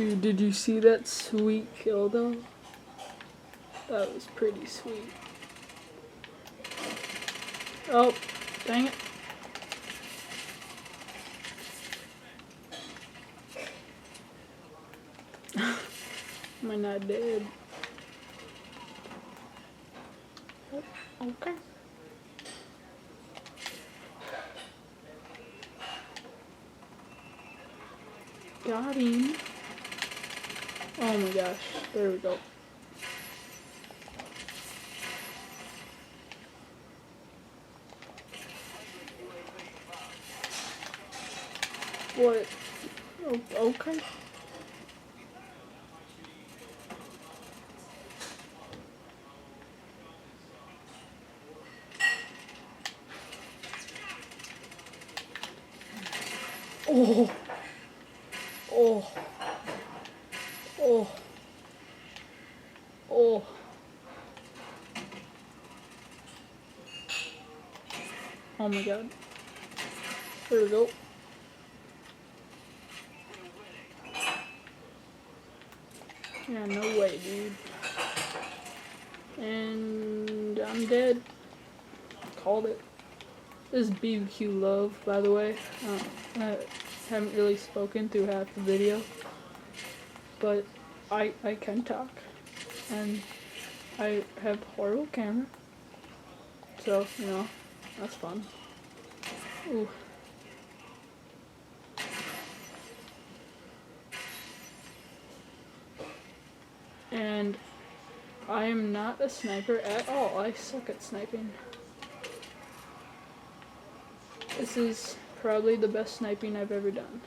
Dude, did you see that sweet kill though? That was pretty sweet. Oh, dang it. Am I not dead? Oh, okay. Got him. Oh my gosh. There we go. What? Oh, okay. Oh. Oh. Oh. Oh. Oh my god. There we go. Yeah, no way, dude. And I'm dead. Called it. This is BBQ Love, by the way. I haven't really spoken through half the video, but I can talk, and I have horrible camera, so you know that's fun. Ooh. And I am not a sniper at all. I suck at sniping. This is probably the best sniping I've ever done.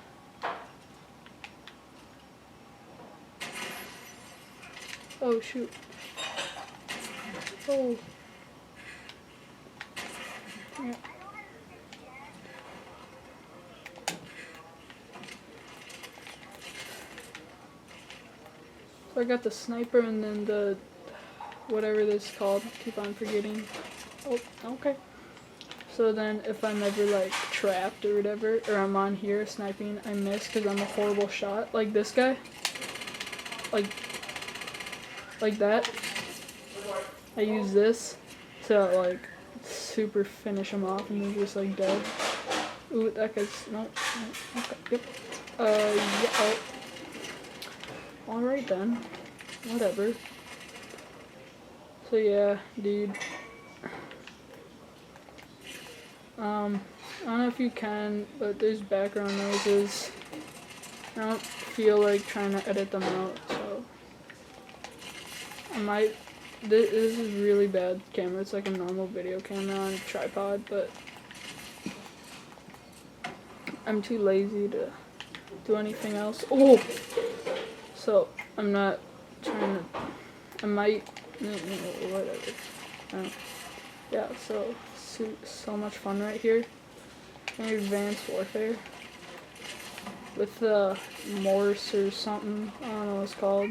Oh shoot. Oh. Yeah. So I got the sniper and then the whatever this is called. Keep on forgetting. Oh, okay. So then if I'm ever like trapped or whatever, or I'm on here sniping, I miss because I'm a horrible shot. Like this guy. Like that. I use this to like super finish him off and he's just like dead. Ooh, that guy's no. Okay, yep. Yeah. Oh. Alright then. Whatever. So yeah, dude. I don't know if you can, but there's background noises. I don't feel like trying to edit them out, so I might. This is really bad camera. It's like a normal video camera on a tripod, but I'm too lazy to do anything else. Oh! So, I'm not trying to. I might. Whatever. Yeah, so much fun right here. In Advanced Warfare. With the Morse or something. I don't know what it's called.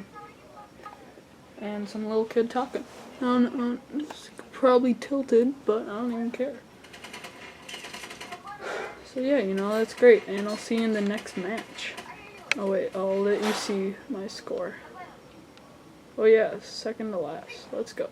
And some little kid talking. I don't know, it's probably tilted, but I don't even care. So yeah, you know, that's great. And I'll see you in the next match. Oh wait, I'll let you see my score. Oh yeah, second to last. Let's go.